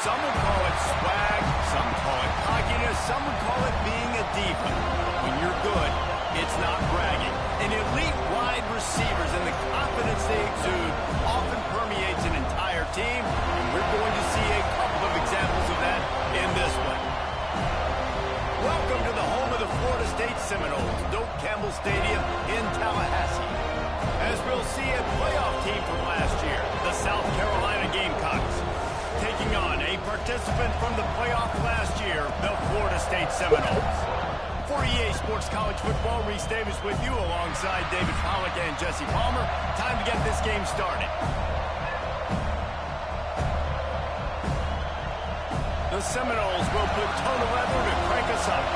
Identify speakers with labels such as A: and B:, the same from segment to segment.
A: Some would call it swag, some call it cockiness, some would call it being a diva. But when you're good, it's not bragging. And elite wide receivers and the confidence they exude often permeates an entire team, and we're going to see a couple of examples of that in this one. Welcome to the home of the Florida State Seminoles, Doak Campbell Stadium in Tallahassee. As we'll see a playoff team from last year, the South Carolina Gamecocks, taking on a participant from the playoff last year, the Florida State Seminoles. For EA Sports College Football, Reese Davis with you alongside David Pollack and Jesse Palmer. Time to get this game started. The Seminoles will put toe to leather to crank us up.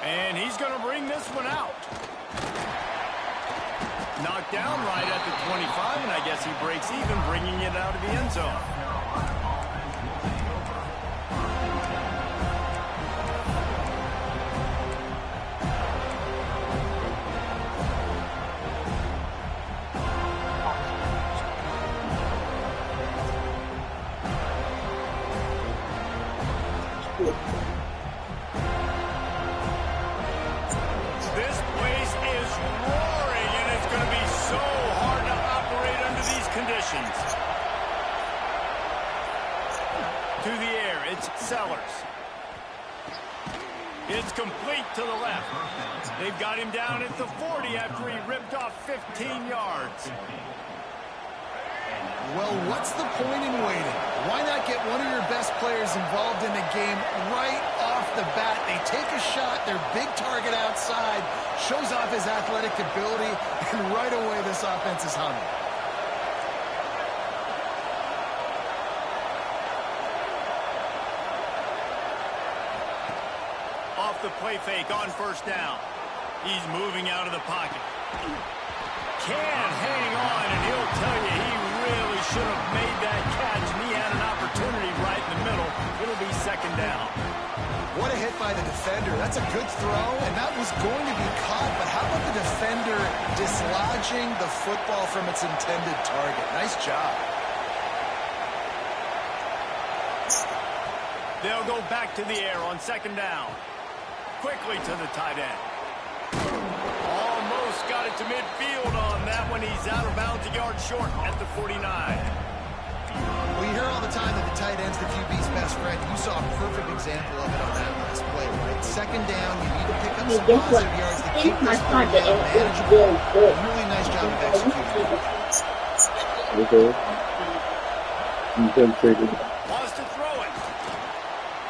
A: And he's going to bring this one out. Knocked down right at the 25, and I guess he breaks even, bringing it out of the end zone. This place is roaring, and it's going to be so hard to operate under these conditions. To the air, it's Sellers. It's complete to the left. They've got him down at the 40 after he ripped off 15 yards.
B: Well, what's the point in waiting? Why not get one of your best players involved in the game right off the bat? They take a shot, their big target outside, shows off his athletic ability, and right away this offense is humming.
A: Off the play fake on first down. He's moving out of the pocket. Can't hang on, and he'll tell you he really should have made that catch, and he had an opportunity right in the middle. It'll be second down.
B: What a hit by the defender. That's a good throw, and that was going to be caught, but how about the defender dislodging the football from its intended target? Nice job.
A: They'll go back to the air on second down. Quickly to the tight end. Almost got it to midfield on that one. He's out of bounds, a yard short at the 49.
B: Well, you hear all the time that the tight end's the QB's best friend. You saw a perfect example of it on that last play, right? Second down, you need to pick up some positive yards to keep this third down manageable. Really nice job of executing.
A: Wants to throw it.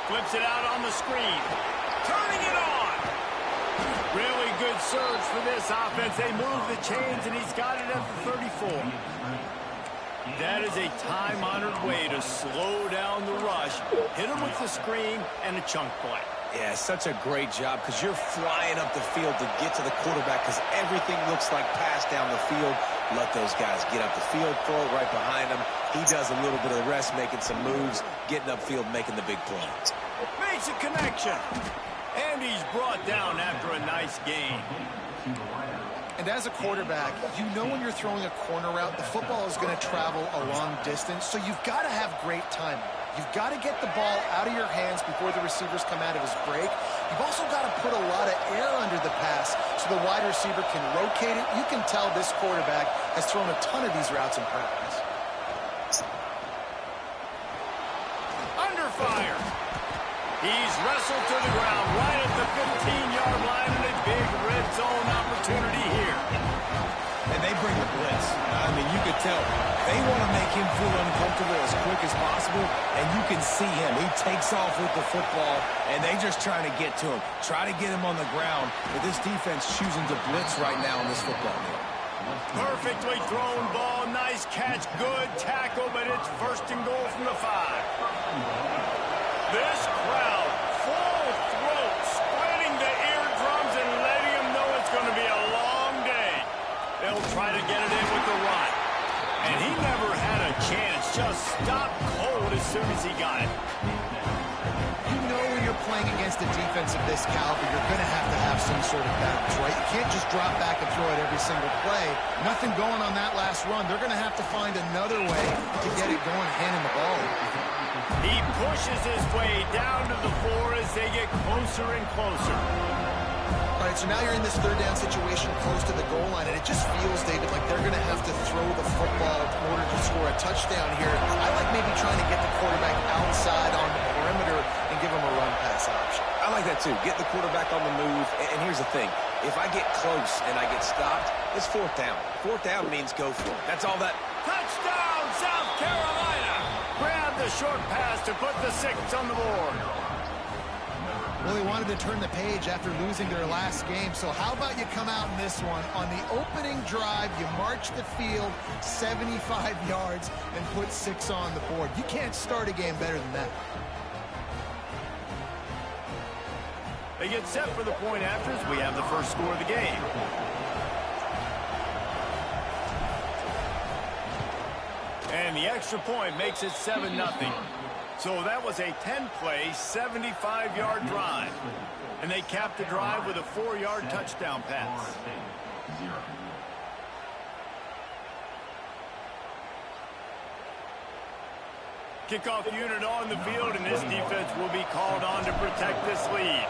A: Flips it out on the screen. Turning it on. Really good surge for this offense. They move the chains, and he's got it at the 34. That is a time-honored way to slow down the rush, hit him with the screen, and a chunk play.
C: Yeah, such a great job because you're flying up the field to get to the quarterback because everything looks like pass down the field. Let those guys get up the field, throw it right behind him. He does a little bit of the rest, making some moves, getting upfield, making the big play.
A: Makes a connection. And he's brought down after a nice gain.
B: And as a quarterback, you know when you're throwing a corner route, the football is going to travel a long distance, so you've got to have great timing. You've got to get the ball out of your hands before the receivers come out of his break. You've also got to put a lot of air under the pass so the wide receiver can rotate it. You can tell this quarterback has thrown a ton of these routes in practice.
A: Under fire. He's wrestled to the ground right at the 15-yard line, and a big red zone opportunity here.
C: And they bring the blitz. I mean, you could tell they want to make him feel uncomfortable as quick as possible, and you can see him. He takes off with the football, and they just trying to get to him, try to get him on the ground. But this defense choosing to blitz right now in this football game.
A: Perfectly thrown ball, nice catch, good tackle, but it's first and goal from the 5. This crowd, full throat, splitting the eardrums and letting them know it's going to be a long day. They'll try to get it in with the run. And he never had a chance, just stopped cold as soon as he got it.
B: you're playing against a defense of this caliber, you're going to have some sort of balance, right? You can't just drop back and throw it every single play. Nothing going on that last run. They're going to have to find another way to get it going, handing the ball.
A: He pushes his way down to the floor as they get closer and closer.
B: All right, so now you're in this third down situation close to the goal line, and it just feels, David, like they're going to have to throw the football in order to score a touchdown here. I like maybe trying to get the quarterback outside on the perimeter and give him a run-pass option.
C: I like that, too. Get the quarterback on the move. And here's the thing. If I get close and I get stopped, it's fourth down. Fourth down means go for it. That's all that.
A: Touchdown, South Carolina! Grab the short pass to put the 6 on the board.
B: Well, they wanted to turn the page after losing their last game, so how about you come out in this one? On the opening drive, you march the field 75 yards and put 6 on the board. You can't start a game better than that.
A: They get set for the point afters. We have the first score of the game. And the extra point makes it 7-0. So that was a 10-play, 75-yard drive. And they capped the drive with a 4-yard touchdown pass. Kickoff unit on the field, and this defense will be called on to protect this lead.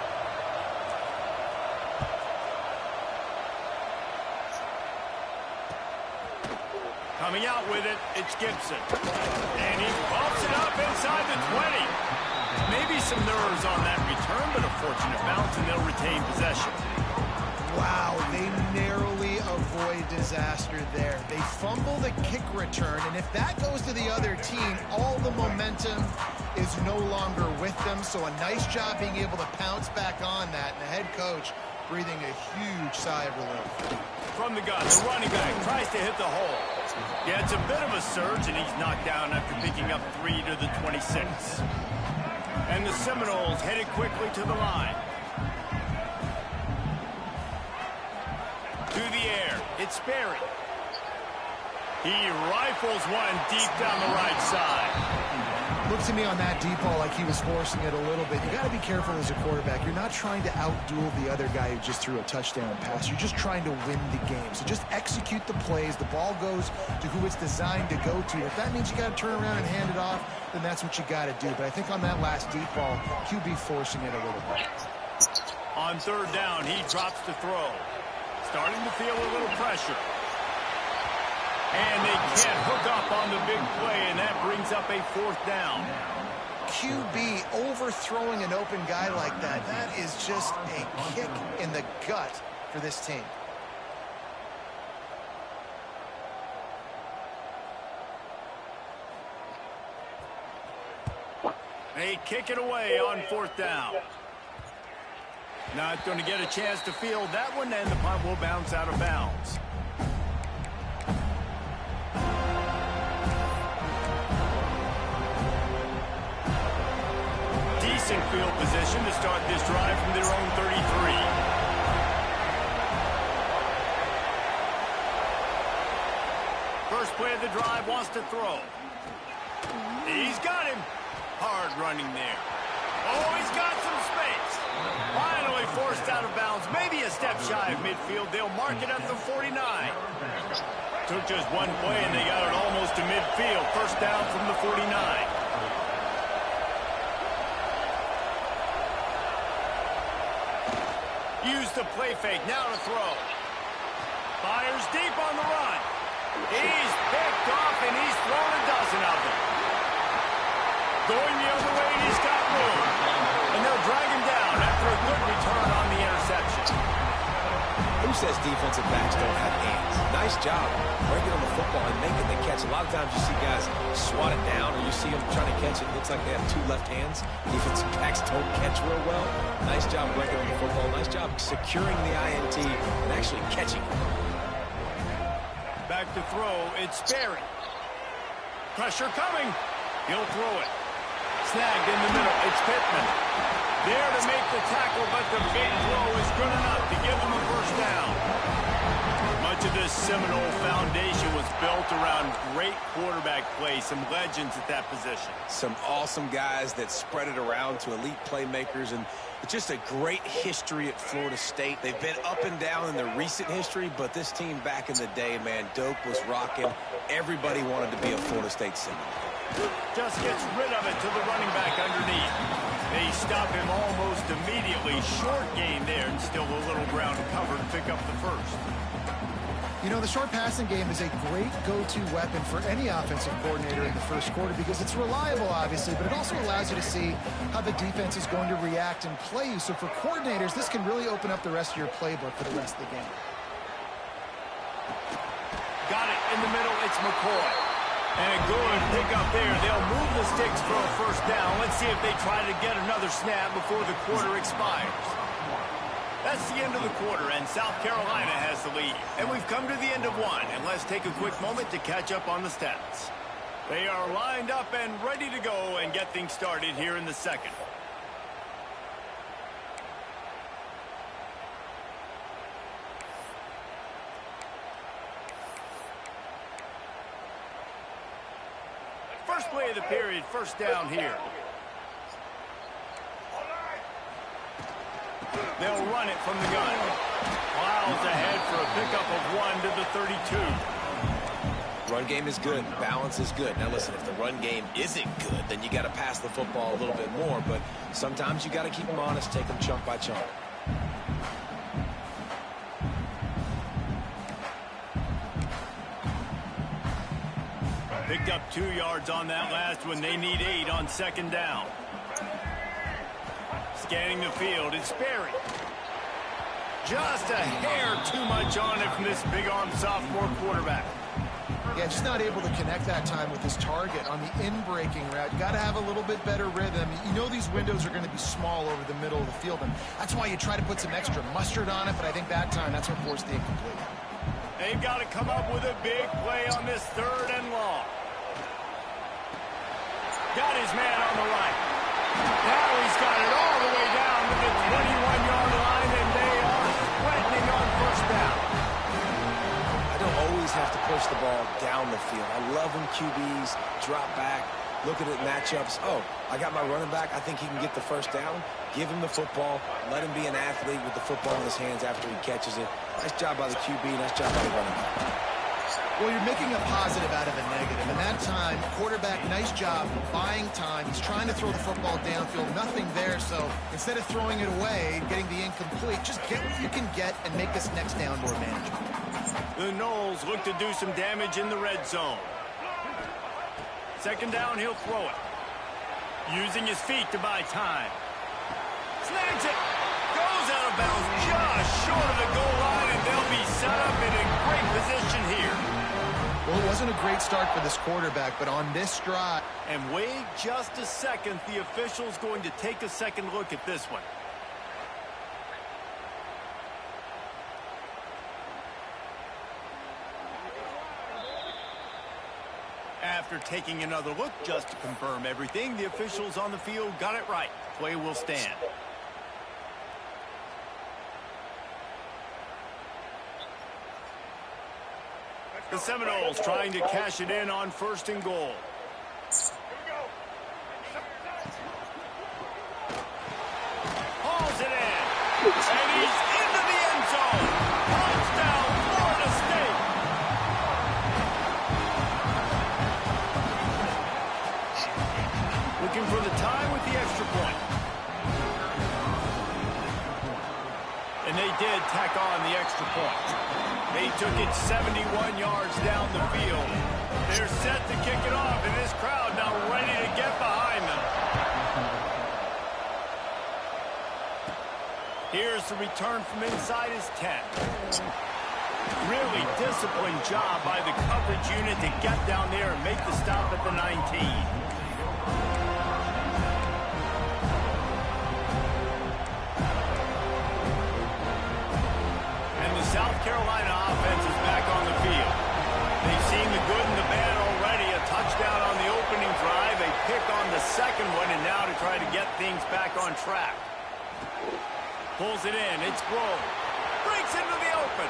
A: Coming out with it, it's Gibson. And he bumps it up inside the 20. Maybe some nerves on that return, but a fortunate bounce, and they'll retain possession.
B: Wow, they narrowly avoid disaster there. They fumble the kick return, and if that goes to the other team, all the momentum is no longer with them. So a nice job being able to pounce back on that, and the head coach breathing a huge sigh of relief.
A: From the gun, the running back tries to hit the hole. Yeah, it's a bit of a surge, and he's knocked down after picking up 3 to the 26. And the Seminoles headed quickly to the line. To the air, it's Sperry. He rifles one deep down the right side.
B: Looks to me on that deep ball like he was forcing it a little bit. You got to be careful as a quarterback. You're not trying to outduel the other guy who just threw a touchdown pass. You're just trying to win the game. So just execute the plays. The ball goes to who it's designed to go to. If that means you got to turn around and hand it off, then that's what you got to do. But I think on that last deep ball, QB forcing it a little bit.
A: On third down, he drops to throw. Starting to feel a little pressure. And they can't hook up on the big play, and that brings up a 4th down.
B: QB overthrowing an open guy like that, that is just a kick in the gut for this team.
A: They kick it away on 4th down. Not going to get a chance to field that one, and the punt will bounce out of bounds. Decent field position to start this drive from their own 33. First play of the drive, wants to throw. He's got him. Hard running there. Oh, he's got some space. Finally forced out of bounds. Maybe a step shy of midfield. They'll mark it at the 49. Took just one play, and they got it almost to midfield. First down from the 49. Use the play fake. Now to throw. Fires deep on the run. He's picked off, and he's thrown a dozen of them. Going the other way, and he's got room. And they'll drag him down after a good return on the interception.
C: Who says defensive backs don't have hands? Nice job breaking on the football and making the catch. A lot of times you see guys swat it down, or you see them trying to catch it. It looks like they have 2 left hands. Defensive backs don't catch real well. Nice job breaking on the football. Nice job securing the INT and actually catching it.
A: Back to throw, it's Sperry. Pressure coming. He'll throw it. Snagged in the middle, it's Pittman. There to make the tackle, but the big throw is good enough to give them a first down. Much of this Seminole foundation was built around great quarterback play, some legends at that position.
C: Some awesome guys that spread it around to elite playmakers, and it's just a great history at Florida State. They've been up and down in the recent history, but this team back in the day, man, Doak was rocking. Everybody wanted to be a Florida State Seminole.
A: Just gets rid of it to the running back underneath. They stop him almost immediately. Short gain there, and still a little ground cover to pick up the first.
B: You know, the short passing game is a great go-to weapon for any offensive coordinator in the first quarter because it's reliable, obviously, but it also allows you to see how the defense is going to react and play you. So for coordinators, this can really open up the rest of your playbook for the rest of the game.
A: Got it in the middle. It's McCoy. And a good pick up there. They'll move the sticks for a first down. Let's see if they try to get another snap before the quarter expires. That's the end of the quarter, and South Carolina has the lead. And we've come to the end of one, and let's take a quick moment to catch up on the stats. They are lined up and ready to go and get things started here in the second. First play of the period, first down here. They'll run it from the gun. Miles ahead for a pickup of 1 to the 32.
C: Run game is good. Balance is good. Now, listen, if the run game isn't good, then you got to pass the football a little bit more. But sometimes you got to keep them honest, take them chunk by chunk.
A: Picked up 2 yards on that last one. They need 8 on second down. Scanning the field, it's Sperry. Just a hair too much on it from this big-arm sophomore quarterback.
B: Yeah, just not able to connect that time with his target on the in-breaking route. You got to have a little bit better rhythm. You know these windows are going to be small over the middle of the field, and that's why you try to put some extra mustard on it, but I think that time that's what forced the incomplete.
A: They've got to come up with a big play on this third and long. Got his man on the right. Now he's got it all the way down to the 21-yard line, and they are threatening on first down.
C: I don't always have to push the ball down the field. I love when QBs drop back, look at it matchups. Oh, I got my running back. I think he can get the first down. Give him the football. Let him be an athlete with the football in his hands after he catches it. Nice job by the QB. Nice job by the running back.
B: Well, you're making a positive out of a negative. And that time, quarterback, nice job buying time. He's trying to throw the football downfield. Nothing there. So instead of throwing it away, getting the incomplete, just get what you can get and make this next down more manageable.
A: The Noles look to do some damage in the red zone. Second down, he'll throw it. Using his feet to buy time. Snags it. Goes out of bounds just short of the goal line, and they'll be set up in a great position here.
B: Well, it wasn't a great start for this quarterback, but on this drive.
A: And wait just a second. The official's going to take a second look at this one. After taking another look just to confirm everything, the officials on the field got it right. Play will stand. The Seminoles trying to cash it in on first and goal. Hauls it in. And he's into the end zone. Touchdown, Florida State. Looking for the tie with the extra point. And they did tack on the extra point. They took it 71 yards down the field. They're set to kick it off, and this crowd now ready to get behind them. Here's the return from inside his 10. Really disciplined job by the coverage unit to get down there and make the stop at the 19. South Carolina offense is back on the field. They've seen the good and the bad already. A touchdown on the opening drive, a pick on the second one, and now to try to get things back on track. Pulls it in. It's Grove. Breaks into the open.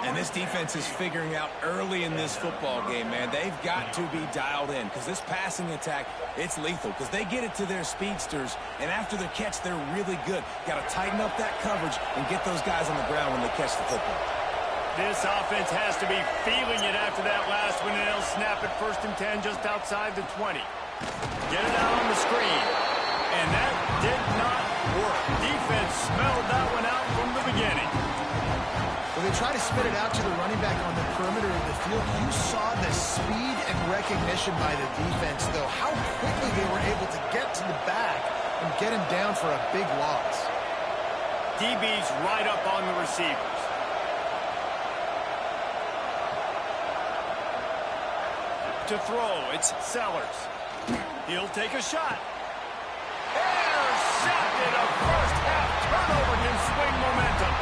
C: And this defense is figuring out early in this football game, man. They've got to be dialed in because this passing attack, it's lethal because they get it to their speedsters, and after the catch, they're really good. Got to tighten up that coverage and get those guys on the ground when they catch the football.
A: This offense has to be feeling it after that last one, and they'll snap it 1st and 10 just outside the 20. Get it out on the screen, and that did not work. Defense smelled that one out from the beginning.
B: When they try to spit it out to the running back on the perimeter of the field, you saw the speed and recognition by the defense, though, how quickly they were able to get to the back and get him down for a big loss.
A: DB's right up on the receivers. To throw, it's Sellers. He'll take a shot. Intercepted. A first-half turnover can swing momentum.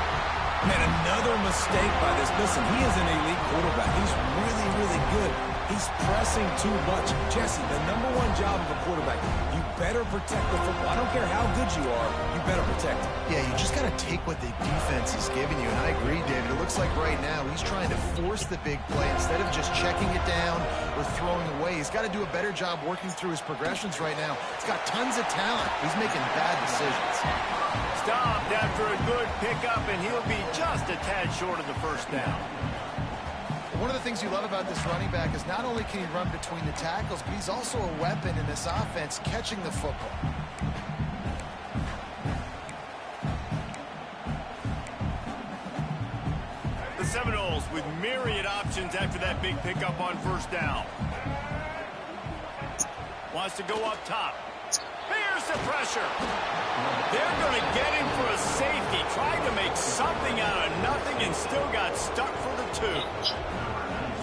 C: Man, another mistake by this. Listen, he is an elite quarterback. He's really, really good. He's pressing too much. Jesse, the #1 job of a quarterback, you better protect the football. I don't care how good you are, you better protect it.
B: Yeah, you just got to take what the defense is giving you, and I agree, David. It looks like right now he's trying to force the big play instead of just checking it down or throwing away. He's got to do a better job working through his progressions right now. He's got tons of talent. He's making bad decisions.
A: Stopped after a good pickup, and he'll be just a tad short of the first down.
B: One of the things you love about this running back is not only can he run between the tackles, but he's also a weapon in this offense catching the football.
A: The Seminoles with myriad options after that big pickup on 1st down. Wants to go up top. Here's the pressure. They're going to get him for a safety. Tried to make something out of nothing and still got stuck for the 2.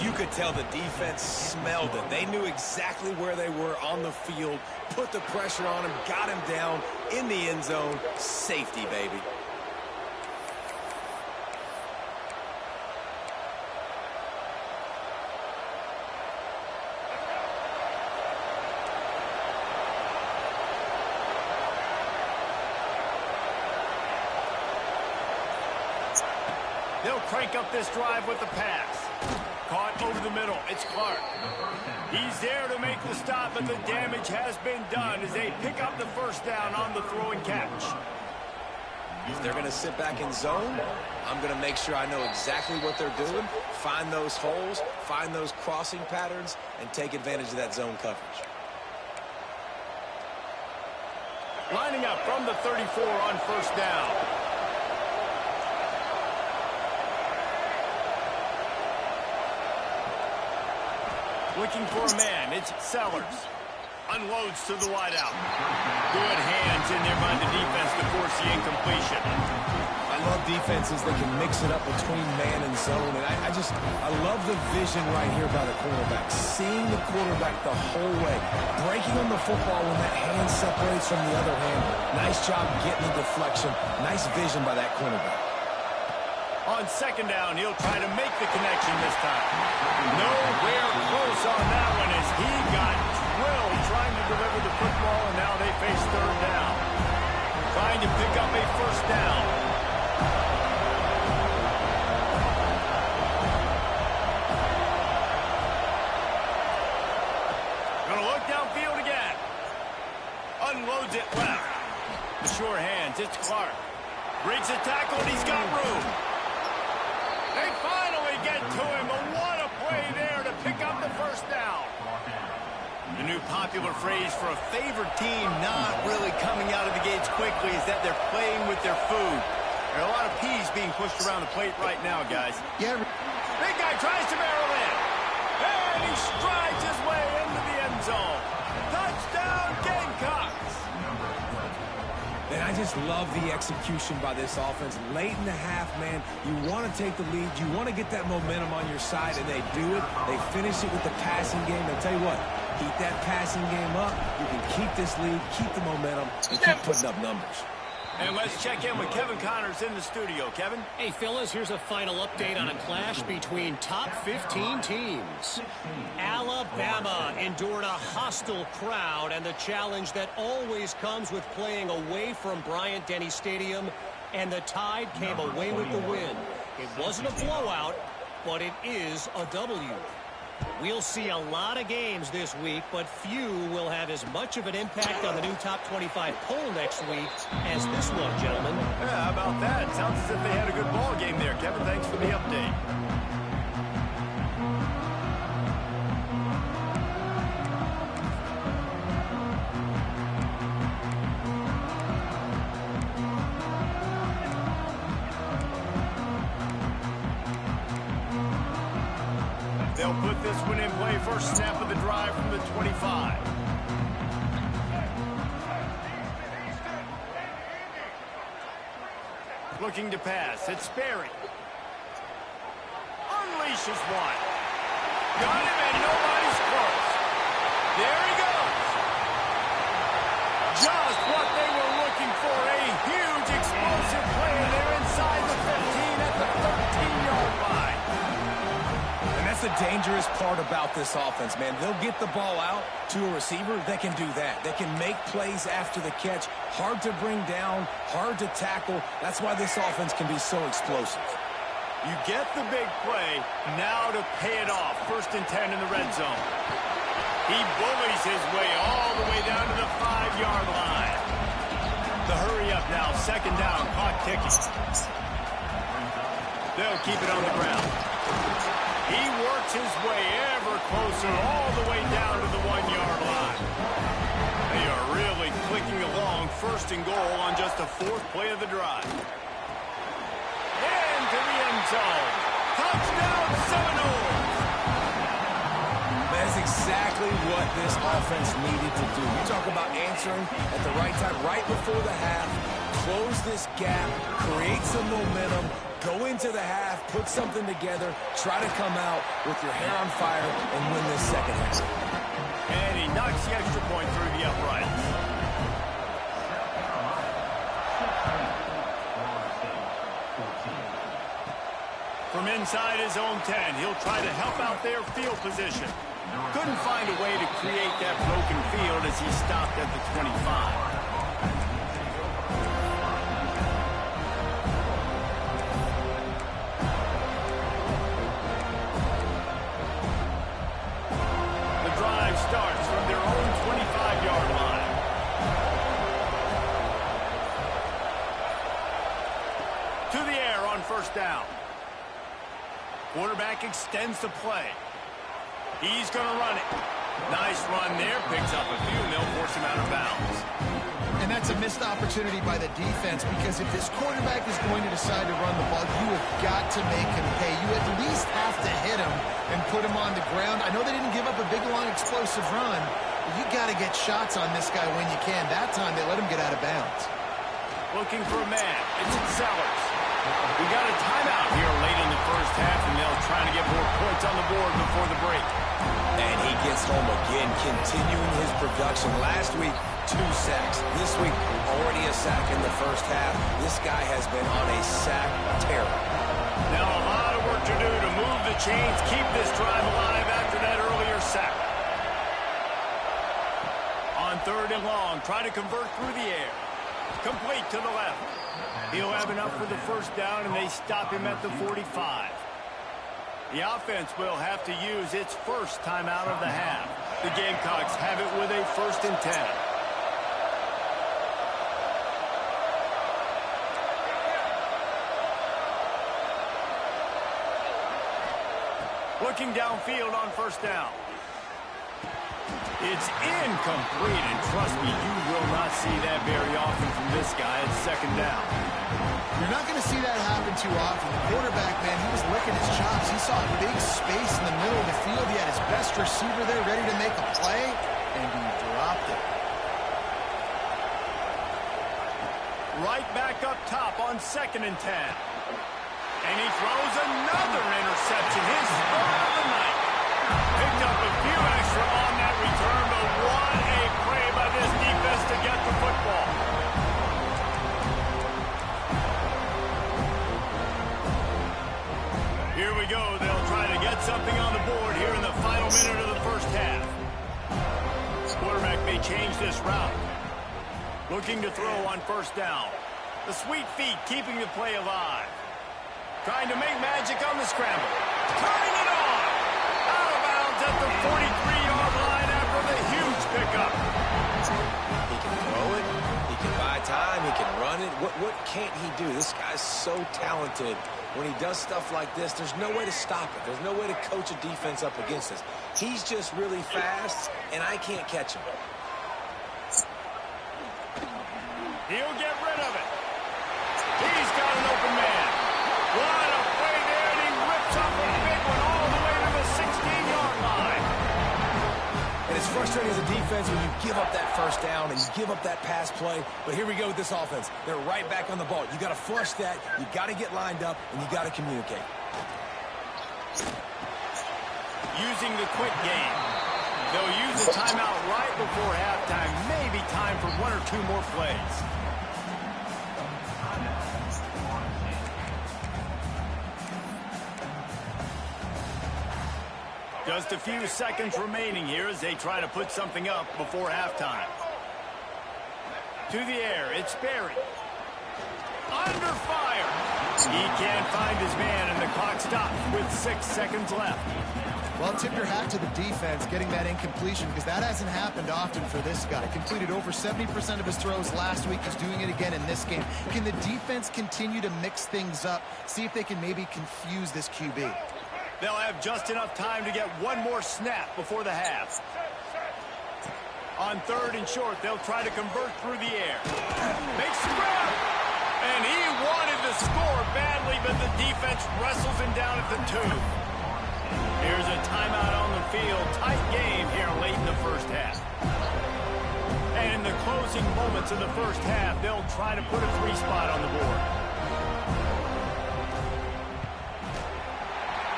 C: You could tell the defense smelled it. They knew exactly where they were on the field, put the pressure on him, got him down in the end zone. Safety, baby.
A: They'll crank up this drive with the pass. Caught over the middle. It's Clark. He's there to make the stop, but the damage has been done as they pick up the 1st down on the throw and catch.
C: If they're going to sit back in zone, I'm going to make sure I know exactly what they're doing, find those holes, find those crossing patterns, and take advantage of that zone coverage.
A: Lining up from the 34 on 1st down. Looking for a man. It's Sellers. Unloads to the wideout. Good hands in there by the defense to force the incompletion.
C: I love defenses that can mix it up between man and zone. And I love the vision right here by the quarterback. Seeing the quarterback the whole way. Breaking on the football when that hand separates from the other hand. Nice job getting the deflection. Nice vision by that cornerback.
A: On 2nd down, he'll try to make the connection this time. Nowhere close on that one as he got drilled trying to deliver the football, and now they face 3rd down. Trying to pick up a 1st down. Gonna look downfield again. Unloads it left. The sure hands, it's Clark. Breaks the tackle, and he's got room. They finally get to him, but what a play there to pick up the 1st down. The new popular phrase for a favored team not really coming out of the gates quickly is that they're playing with their food. There are a lot of peas being pushed around the plate right now, guys.
B: Yeah.
A: Big guy tries to barrel in. And he strides his way into the end zone. Touchdown, Gamecocks.
C: And I just love the execution by this offense. Late in the half, man, you want to take the lead. You want to get that momentum on your side, and they do it. They finish it with the passing game. I'll tell you what, keep that passing game up. You can keep this lead, keep the momentum, and keep putting up numbers.
A: And let's check in with Kevin Connors in the studio. Kevin?
D: Hey, fellas, here's a final update on a clash between top 15 teams. Alabama endured a hostile crowd and the challenge that always comes with playing away from Bryant-Denny Stadium, and the Tide came away with the win. It wasn't a blowout, but it is a W. We'll see a lot of games this week, but few will have as much of an impact on the new top 25 poll next week as this one, gentlemen.
A: Yeah, how about that? Sounds as if they had a good ball game there. Kevin, thanks for the update. They'll put this one in play. First snap of the drive from the 25. Looking to pass. It's Sperry. Unleashes one. Got him and nobody's close. There he goes. Just what they were looking for. A huge explosive play. They're inside the 15 at the 13-yard line.
C: That's the dangerous part about this offense, man. They'll get the ball out to a receiver that can do that. They can make plays after the catch. Hard to bring down, hard to tackle. That's why this offense can be so explosive.
A: You get the big play, now to pay it off. 1st and 10 in the red zone. He bullies his way all the way down to the 5-yard line. The hurry up now, 2nd down, clock ticking. They'll keep it on the ground. He works his way ever closer all the way down to the 1-yard line. They are really clicking along. 1st and goal on just the 4th play of the drive. Into the end zone. Touchdown Seminoles.
C: That's exactly what this offense needed to do. You talk about answering at the right time, right before the half, close this gap, create some momentum, go into the half, put something together, try to come out with your hair on fire and win this second half.
A: And he knocks the extra point through the uprights. From inside his own 10, he'll try to help out their field position. Couldn't find a way to create that broken field as he stopped at the 25. Starts from their own 25-yard line. To the air on 1st down. Quarterback extends the play. He's going to run it. Nice run there. Picks up a few, and they'll force him out of bounds.
B: And that's a missed opportunity by the defense, because if this quarterback is going to decide to run the ball, you have got to make him pay. You at least have to hit him and put him on the ground. I know they didn't give up a big, long, explosive run, but you got to get shots on this guy when you can. That time, they let him get out of bounds.
A: Looking for a man. It's Sellers. We got a timeout here late in the 1st half, and they'll try to get more points on the board before the break.
C: And he gets home again, continuing his production. Last week, 2 sacks. This week, already a sack in the 1st half. This guy has been on a sack tear.
A: Now a lot of work to do to move the chains, keep this drive alive after that earlier sack. On 3rd and long, try to convert through the air. Complete to the left. He'll have enough for the 1st down, and they stop him at the 45. The offense will have to use its 1st timeout of the half. The Gamecocks have it with a 1st and 10. Looking downfield on 1st down. It's incomplete, and trust me, you will not see that very often from this guy at 2nd down.
B: You're not going to see that happen too often. The quarterback, man, he was licking his chops. He saw a big space in the middle of the field. He had his best receiver there ready to make a play, and he dropped it.
A: Right back up top on 2nd and 10. And he throws another interception. His third of the night. Picked up a few extra on that return, but what a play by this defense to get the football. Here we go. They'll try to get something on the board here in the final minute of the 1st half. Quarterback may change this route. Looking to throw on 1st down. The sweet feet keeping the play alive. Trying to make magic on the scramble. Turning it on. Out of bounds at the 43-yard line after the huge pickup.
C: He can throw it. He can buy time. He can run it. What can't he do? This guy's so talented. When he does stuff like this, there's no way to stop it. There's no way to coach a defense up against this. He's just really fast, and I can't catch him.
A: He'll get rid of it. He's got an open man. What a play there, and he rips off a big one all the way to the 16-yard line.
C: And it's frustrating as a defense when you give up that first down and you give up that pass play. But here we go with this offense. They're right back on the ball. You got to flush that. You got to get lined up, and you got to communicate.
A: Using the quick game. They'll use a timeout right before halftime. Maybe time for one or two more plays. Just a few seconds remaining here as they try to put something up before halftime. To the air, it's Berry. Under fire. He can't find his man, and the clock stops with 6 seconds left.
B: Well, tip your hat to the defense getting that incompletion because that hasn't happened often for this guy. Completed over 70% of his throws last week. He's doing it again in this game. Can the defense continue to mix things up? See if they can maybe confuse this QB.
A: They'll have just enough time to get one more snap before the half. On 3rd and short, they'll try to convert through the air. Makes the grab. And he wanted to score badly, but the defense wrestles him down at the 2. Here's a timeout on the field. Tight game here late in the first half. And in the closing moments of the first half, they'll try to put a 3 spot on the board.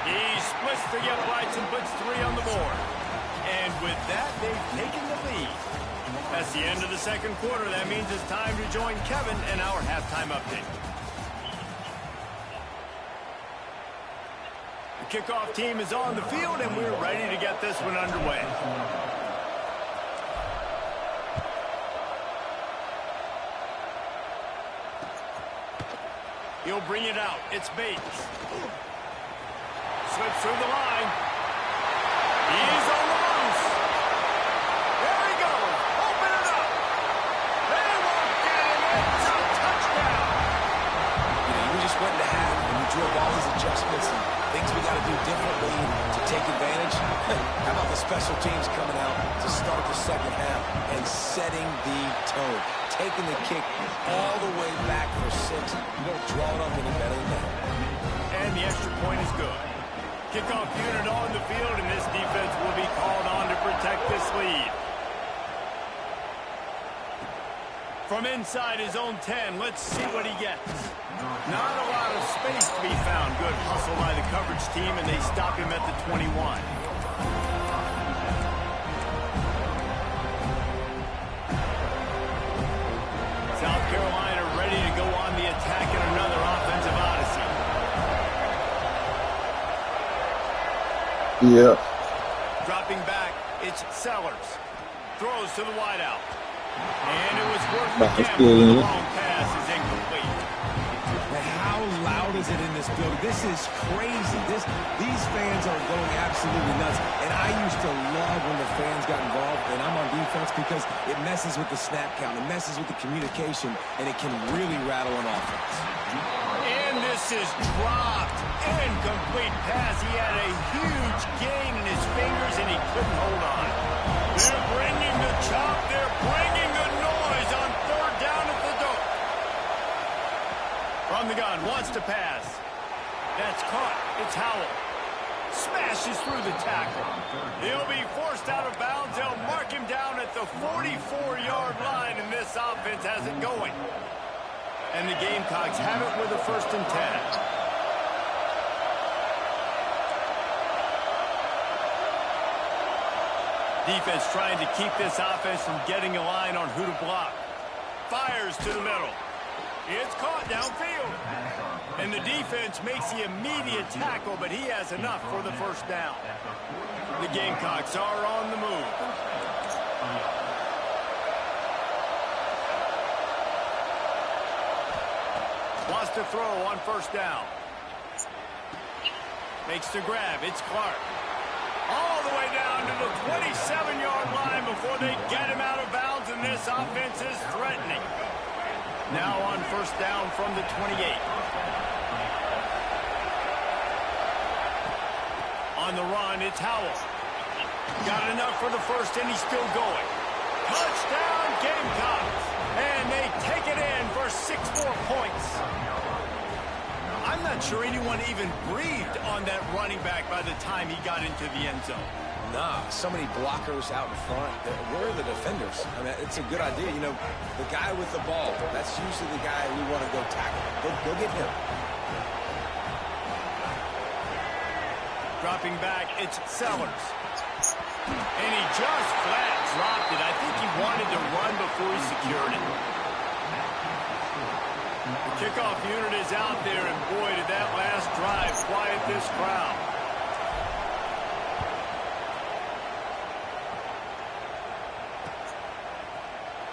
A: He splits the uprights and puts 3 on the board. And with that, they've taken the lead. That's the end of the second quarter. That means it's time to join Kevin in our halftime update. The kickoff team is on the field, and we're ready to get this one underway. He'll bring it out. It's Bates. Slips through the line. He's on the loose. There he goes. Open it up. They won't get him. It's a touchdown.
C: We just went into half, and we drew up all these adjustments and things we got to do differently to take advantage. How about the special teams coming out to start the second half and setting the tone, taking the kick all the way back for 6. You don't draw it up any better than that.
A: And the extra point is good. Kickoff unit on the field, and this defense will be called on to protect this lead. From inside his own 10, let's see what he gets. Not a lot of space to be found. Good hustle by the coverage team, and they stop him at the 21. South Carolina ready to go on the attack in another offensive odyssey.
E: Yeah.
A: Dropping back, it's Sellers. Throws to the wideout. And it was worth again. The long pass is incomplete.
C: Man, how loud is it in this building? This is crazy. These fans are going absolutely nuts. And I used to love when the fans got involved, and I'm on defense because it messes with the snap count. It messes with the communication, and it can really rattle an offense.
A: And this is dropped. Incomplete pass. He had a huge gain in his fingers, and he couldn't hold on. They're bringing the chop. They're bringing the noise on 3rd down at the dope. From the gun, wants to pass. That's caught. It's Howell. Smashes through the tackle. He'll be forced out of bounds. They'll mark him down at the 44-yard line, and this offense has it going. And the Gamecocks have it with a 1st and 10. Defense trying to keep this offense from getting a line on who to block. Fires to the middle. It's caught downfield. And the defense makes the immediate tackle, but he has enough for the 1st down. The Gamecocks are on the move. Wants to throw on 1st down. Makes the grab. It's Clark. All the way down to the 27-yard line before they get him out of bounds, and this offense is threatening. Now on first down from the 28. On the run, it's Howell. Got enough for the first, and he's still going. Touchdown, Gamecocks! And they take it in for 6 more points. I'm not sure anyone even breathed on that running back by the time he got into the end zone.
C: Nah, so many blockers out in front. Where are the defenders? I mean, it's a good idea. You know, the guy with the ball, that's usually the guy we want to go tackle. Go get him.
A: Dropping back, it's Sellers. And he just flat dropped it. I think he wanted to run before he secured it. The kickoff unit is out there, and boy, did that last drive quiet this crowd.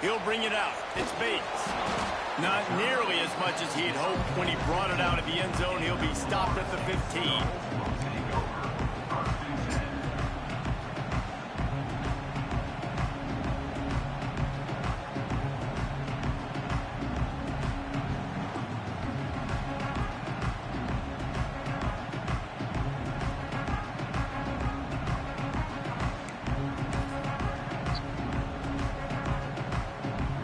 A: He'll bring it out. It's Bates. Not nearly as much as he'd hoped when he brought it out of the end zone. He'll be stopped at the 15.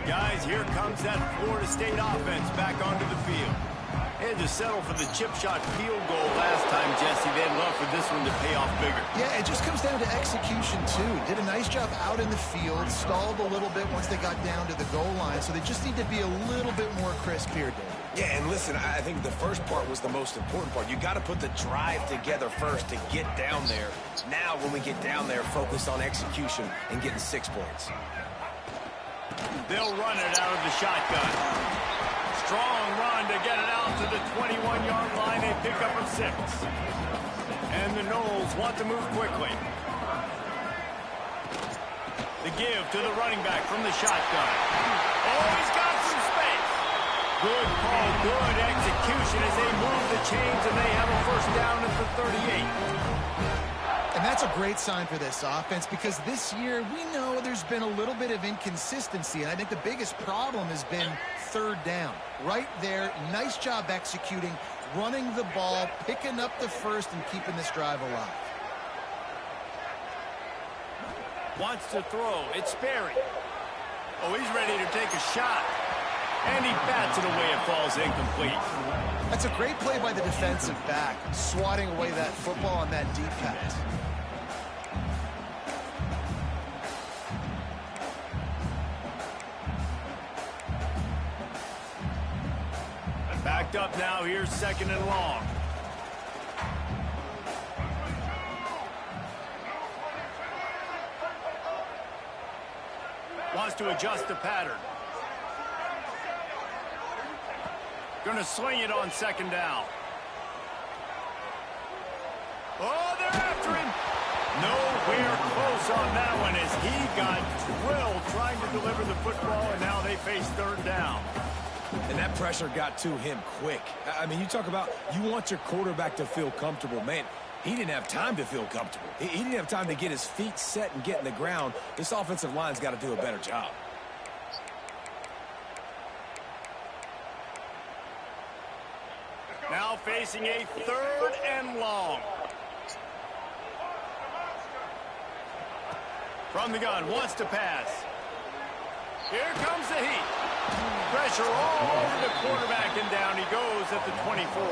A: Guys, here comes that Florida State offense back onto the field. They had to settle for the chip shot field goal last time, Jesse. They'd love for this one to pay off bigger.
B: Yeah, it just comes down to execution, too. Did a nice job out in the field, stalled a little bit once they got down to the goal line, so they just need to be a little bit more crisp here, Dave.
C: Yeah, and listen, I think the first part was the most important part. You got to put the drive together first to get down there. Now, when we get down there, focus on execution and getting 6 points.
A: They'll run it out of the shotgun. Strong run to get it out to the 21-yard line. They pick up a 6. And the Noles want to move quickly. The give to the running back from the shotgun. Oh, he's got some space. Good call, good execution as they move the chains, and they have a first down at the 38.
B: And that's a great sign for this offense because this year we know there's been a little bit of inconsistency, and I think the biggest problem has been third down. Right there, nice job executing, running the ball, picking up the first, and keeping this drive alive.
A: Wants to throw. It's Sperry. Oh, he's ready to take a shot. And he bats it away. It falls incomplete.
B: That's a great play by the defensive back, swatting away that football on that deep pass.
A: Backed up now. Here's second and long. Wants to adjust the pattern. Gonna swing it on second down. Oh, they're after him. Nowhere close on that one as he got drilled trying to deliver the football, and now they face third down.
C: And that pressure got to him quick. I mean, you talk about you want your quarterback to feel comfortable. Man, he didn't have time to feel comfortable. He didn't have time to get his feet set and get in the ground. This offensive line's got to do a better job.
A: Now facing a third and long. From the gun, wants to pass. Here comes the heat. Pressure all over the quarterback, and down he goes at the 24.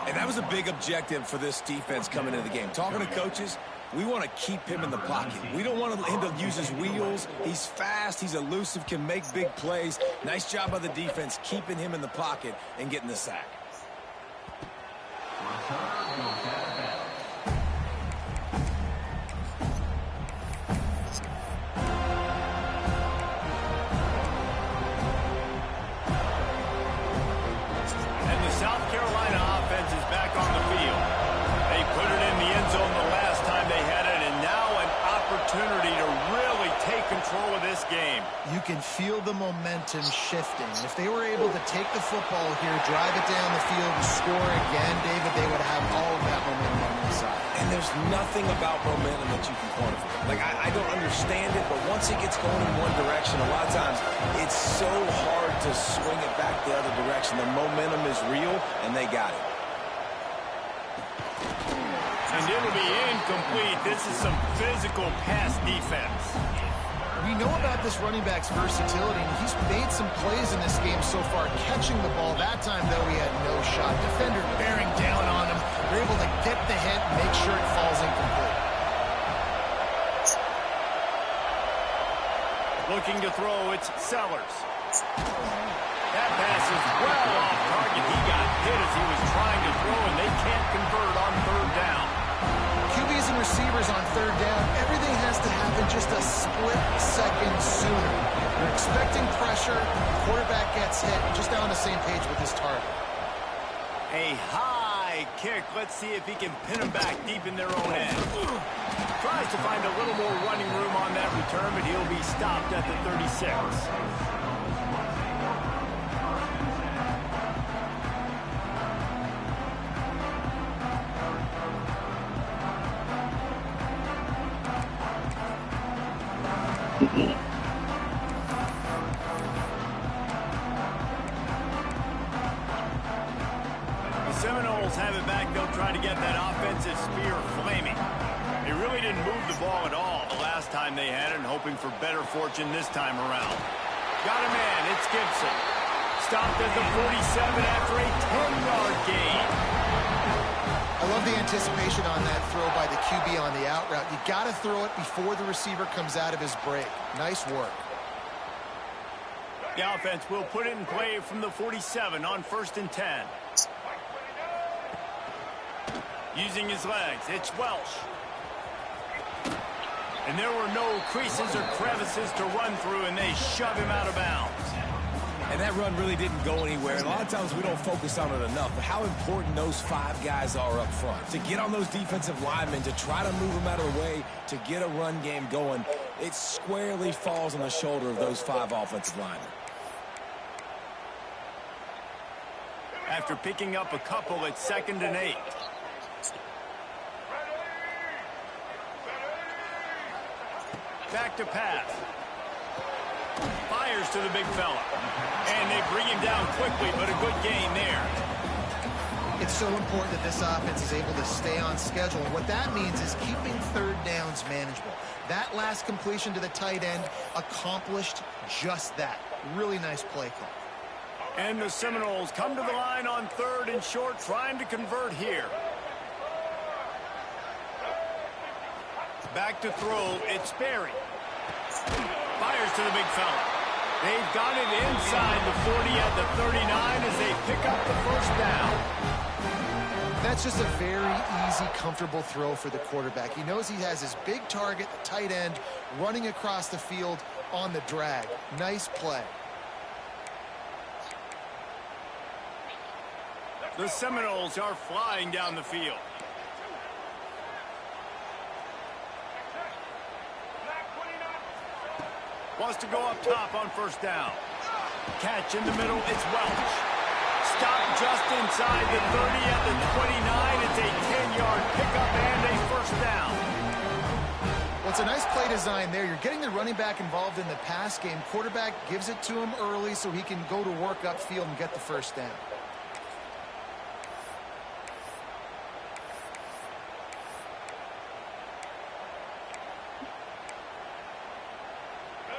C: And that was a big objective for this defense coming into the game. Talking to coaches, we want to keep him in the pocket. We don't want him to use his wheels. He's fast, he's elusive, can make big plays. Nice job by the defense keeping him in the pocket and getting the sack.
A: South Carolina offense is back on the field. They put it in the end zone the last time they had it, and now an opportunity to really take control control of this game.
B: You can feel the momentum shifting. If they were able to take the football here, drive it down the field, and score again, David, they would have all of that momentum on their side.
C: And there's nothing about momentum that you can quantify. Like, I don't understand it, but once it gets going in one direction, a lot of times it's so hard to swing it back the other direction. The momentum is real, and they got it.
A: And it'll be incomplete. This is some physical pass defense.
B: We know about this running back's versatility, and he's made some plays in this game so far, catching the ball. That time, though, he had no shot. Defender bearing down on him. They're able to get the hit and make sure it falls incomplete.
A: Looking to throw, it's Sellers. That pass is well off target. He got hit as he was trying to throw, and they can't convert on third down.
B: QBs and receivers on third down, everything has to happen just a split second sooner. They're expecting pressure, the quarterback gets hit, just not on the same page with his target.
A: A high kick. Let's see if he can pin him back deep in their own end. Tries to find a little more running room on that return, but he'll be stopped at the 36. The Seminoles have it back. They'll try to get that offensive spear flaming. They really didn't move the ball at all the last time they had it, and hoping for better fortune this time around. Got a man. It's Gibson. Stopped at the 47 after a 10-yard gain.
B: I love the anticipation on that throw by the QB on the out route. You got to throw it before the receiver comes out of his break. Nice work.
A: The offense will put it in play from the 47 on 1st and 10. Using his legs, it's Welsh. And there were no creases or crevices to run through, and they shove him out of bounds.
C: And that run really didn't go anywhere. And a lot of times we don't focus on it enough, but how important those 5 guys are up front. To get on those defensive linemen, to try to move them out of the way, to get a run game going, it squarely falls on the shoulder of those 5 offensive linemen.
A: After picking up a couple, it's 2nd and 8. Back to pass. Fires to the big fella. And they bring him down quickly, but a good gain there.
B: It's so important that this offense is able to stay on schedule. And what that means is keeping third downs manageable. That last completion to the tight end accomplished just that. Really nice play call.
A: And the Seminoles come to the line on 3rd and short, trying to convert here. Back to throw, it's Berry. Fires to the big fella. They've got it inside the 40 at the 39 as they pick up the 1st down.
B: That's just a very easy, comfortable throw for the quarterback. He knows he has his big target, the tight end, running across the field on the drag. Nice play.
A: The Seminoles are flying down the field. Wants to go up top on 1st down. Catch in the middle, it's Welch. Stop just inside the 30 at the 29. It's a 10-yard pickup and a 1st down.
B: Well, it's a nice play design there. You're getting the running back involved in the pass game. Quarterback gives it to him early so he can go to work upfield and get the 1st down.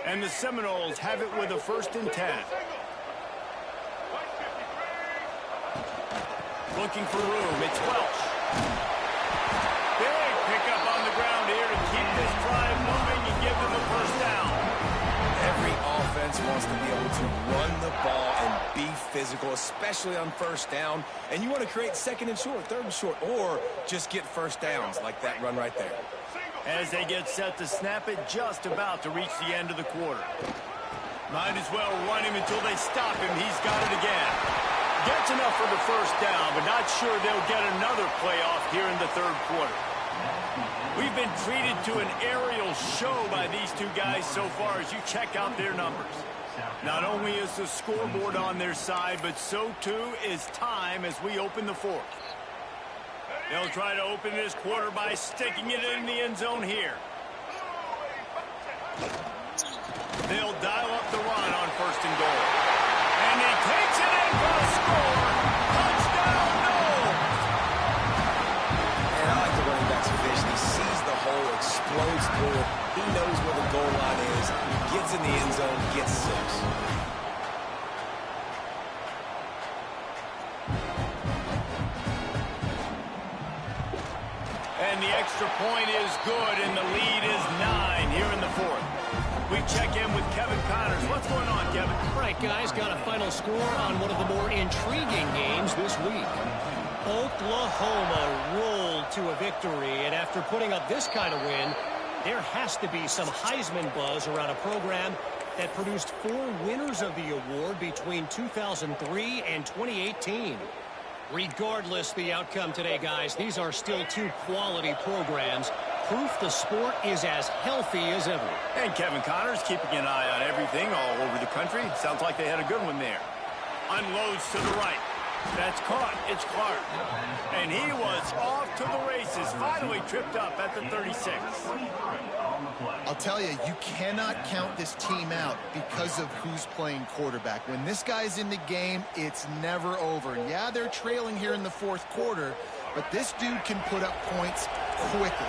A: And the Seminoles have it with a 1st and 10. Looking for room, it's Welch. Big pickup on the ground here to keep this drive moving and give them a 1st down.
C: Every offense wants to be able to run the ball and be physical, especially on 1st down. And you want to create 2nd and short, 3rd and short, or just get 1st downs like that run right there.
A: As they get set to snap it, just about to reach the end of the quarter. Might as well run him until they stop him. He's got it again. Gets enough for the 1st down, but not sure they'll get another play off here in the 3rd quarter. We've been treated to an aerial show by these two guys so far as you check out their numbers. Not only is the scoreboard on their side, but so too is time as we open the fourth. They'll try to open this quarter by sticking it in the end zone here. They'll dial up the run on 1st and goal. And he takes it in for a score. Touchdown, no!
C: And I like the running back's vision. He sees the hole, explodes through it. He knows where the goal line is. Gets in the end zone, gets 6.
A: And the extra point is good, and the lead is 9 here in the fourth. We check in with Kevin Connors. What's going on, Kevin?
D: All right, guys, got a final score on one of the more intriguing games this week. Oklahoma rolled to a victory, and after putting up this kind of win, there has to be some Heisman buzz around a program that produced 4 winners of the award between 2003 and 2018. Regardless the outcome today, guys, these are still 2 quality programs. Proof the sport is as healthy as ever.
A: And Kevin Connors keeping an eye on everything all over the country. Sounds like they had a good one there. Unloads to the right. That's caught. It's Clark. And he was off to the races. Finally tripped up at the 36.
B: I'll tell you, you cannot count this team out because of who's playing quarterback. When this guy's in the game, it's never over. Yeah, they're trailing here in the fourth quarter, but this dude can put up points quickly.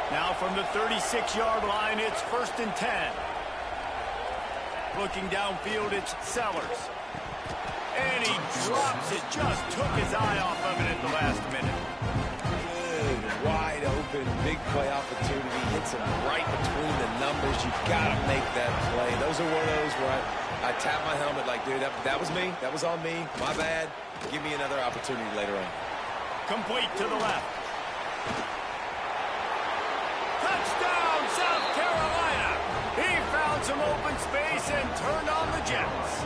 A: Now from the 36-yard line, it's 1st and 10. Looking downfield, it's Sellers. And he drops it. Just took his eye off of it at the last minute.
C: Good, wide open, big play opportunity. Hits him right between the numbers. You've got to make that play. Those are one of those where I tap my helmet like, dude, that was me. That was on me. My bad. Give me another opportunity later on.
A: Complete to the left. Touchdown, South Carolina. He found some open space and turned on the Jets.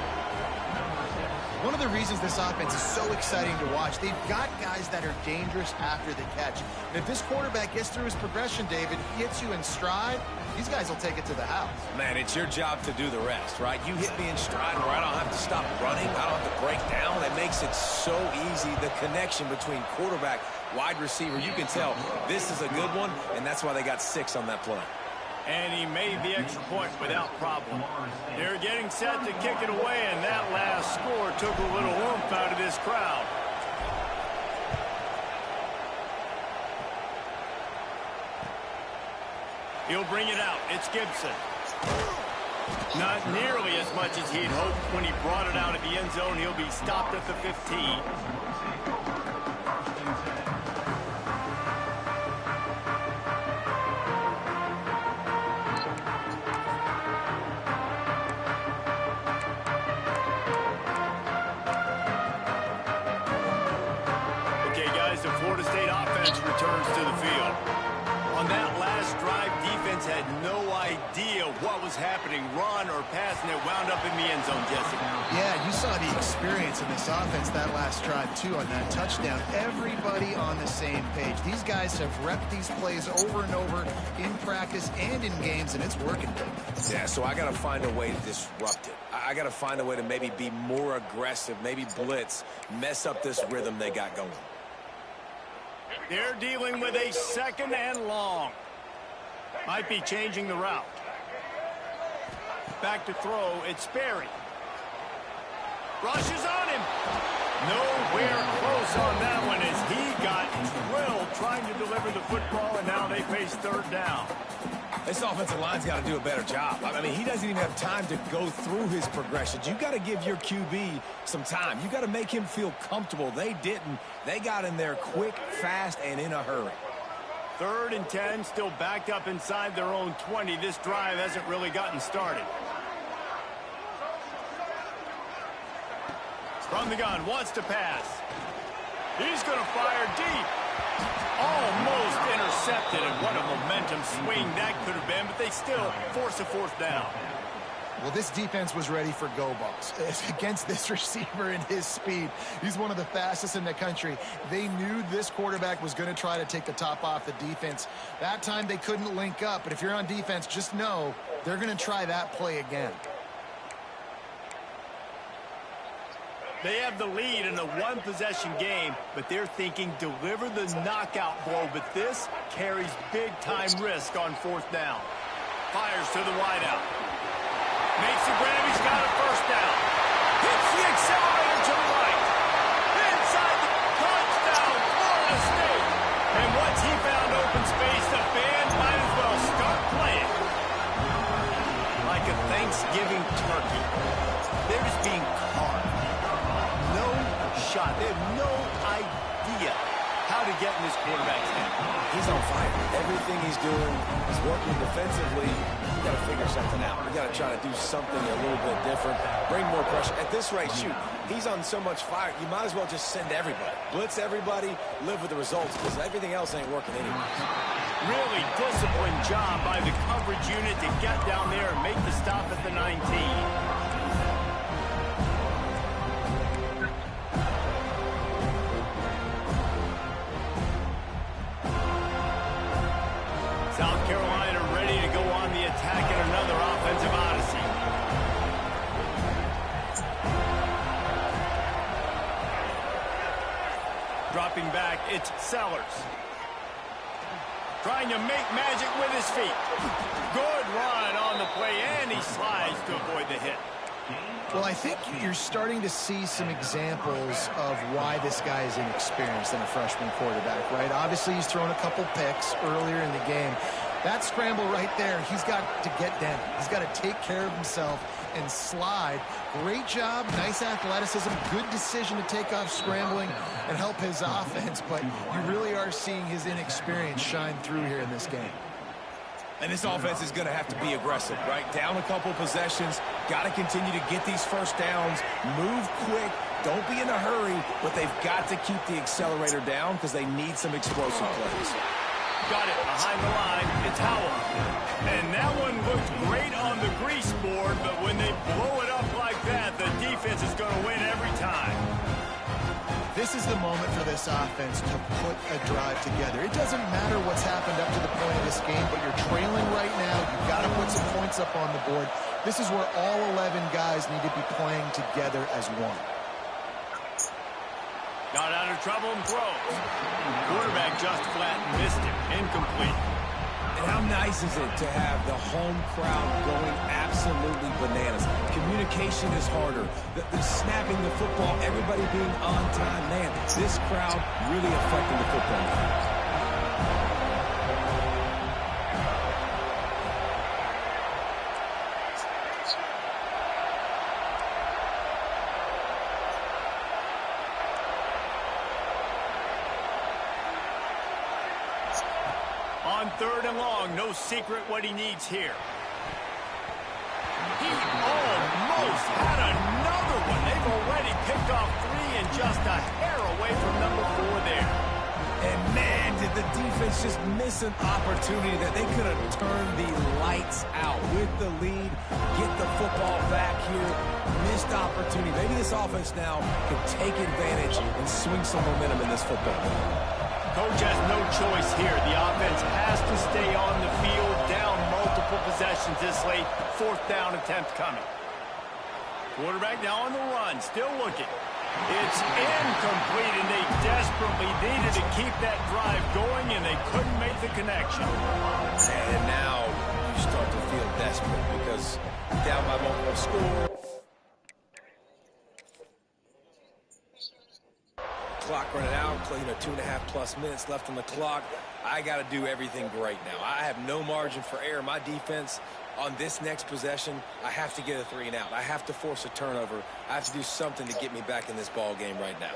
B: One of the reasons this offense is so exciting to watch, they've got guys that are dangerous after the catch. And if this quarterback gets through his progression, David, hits you in stride, these guys will take it to the house.
C: Man, it's your job to do the rest, right? You hit me in stride where I don't have to stop running. I don't have to break down. That makes it so easy. The connection between quarterback, wide receiver, you can tell this is a good one, and that's why they got 6 on that play.
A: And he made the extra point without problem. They're getting set to kick it away, and that last score took a little oomph out of this crowd. He'll bring it out. It's Gibson. Not nearly as much as he'd hoped when he brought it out at the end zone. He'll be stopped at the 15. The Florida State offense returns to the field. On that last drive, defense had no idea what was happening, run or pass, and it wound up in the end zone, Jesse.
B: Yeah, you saw the experience in this offense that last drive, too, on that touchdown. Everybody on the same page. These guys have repped these plays over and over in practice and in games, and it's working.
C: Yeah, so I got to find a way to disrupt it. I got to find a way to maybe be more aggressive, maybe blitz, mess up this rhythm they got going.
A: They're dealing with a 2nd and long. Might be changing the route. Back to throw. It's Sperry. Rushes on him. Nowhere close on that one as he got drilled trying to deliver the football, and now they face 3rd down.
C: This offensive line's got to do a better job. I mean, he doesn't even have time to go through his progressions. You got to give your QB some time. You got to make him feel comfortable. They didn't. They got in there quick, fast, and in a hurry.
A: 3rd and 10, still backed up inside their own 20. This drive hasn't really gotten started. From the gun, wants to pass. He's going to fire deep. Almost intercepted, and what a momentum swing that could have been, but they still force a 4th down.
B: Well, this defense was ready for go balls. Against this receiver and his speed, he's one of the fastest in the country. They knew this quarterback was going to try to take the top off the defense. That time they couldn't link up, but if you're on defense, just know they're going to try that play again.
A: They have the lead in a one-possession game, but they're thinking deliver the knockout blow, but this carries big-time risk on fourth down. Fires to the wideout. Makes the grab, he's got a first down. Hits the accelerator to the right. Inside the touchdown, Florida State. And once he found open space, the fans might as well start playing. Like a Thanksgiving turkey. They're just being carved. No shot. They have no idea how to get in this quarterback's hand.
C: He's on fire. Everything he's doing is working defensively. You got to figure something out. You got to try to do something a little bit different. Bring more pressure. At this rate, shoot, he's on so much fire, you might as well just send everybody. Blitz everybody, live with the results, because everything else ain't working anyway.
A: Really disciplined job by the coverage unit to get down there and make the stop at the 19. South Carolina ready to go on the attack in another offensive odyssey. Dropping back, it's Sellers. Trying to make magic with his feet. Good run on the play, and he slides to avoid the hit.
B: Well, I think you're starting to see some examples of why this guy is inexperienced in a freshman quarterback, right? Obviously, he's thrown a couple picks earlier in the game. That scramble right there, he's got to get down. He's got to take care of himself and slide. Great job, nice athleticism, good decision to take off scrambling and help his offense, but you really are seeing his inexperience shine through here in this game.
C: And this offense is going to have to be aggressive, right? Down a couple possessions, got to continue to get these first downs, move quick, don't be in a hurry, but they've got to keep the accelerator down because they need some explosive plays.
A: Got it behind the line. It's Howell. And that one looked great on the grease board, but when they blow it up like that, the defense is going to win every time.
B: This is the moment for this offense to put a drive together. It doesn't matter what's happened up to the point of this game, but you're trailing right now. You've got to put some points up on the board. This is where all 11 guys need to be playing together as one.
A: Got out of trouble and throws. Quarterback just flat missed him. Incomplete.
C: And how nice is it to have the home crowd going absolutely bananas? Communication is harder. The snapping the football, everybody being on time. Man, this crowd really affecting the football game.
A: On third and long, no secret what he needs here. He almost had another one. They've already picked off 3 and just a hair away from number 4 there.
C: And man, did the defense just miss an opportunity that they could have turned the lights out with the lead, get the football back here. Missed opportunity. Maybe this offense now can take advantage and swing some momentum in this football game.
A: Coach has no choice here. The offense has to stay on the field, down multiple possessions this late. Fourth down attempt coming. Quarterback now on the run, still looking. It's incomplete, and they desperately needed to keep that drive going, and they couldn't make the connection.
C: And now you start to feel desperate because down by multiple score. Clock running out, 2.5+ minutes left on the clock. I got to do everything right now. I have no margin for error. My defense on this next possession, I have to get a 3 and out. I have to force a turnover. I have to do something to get me back in this ball game right now.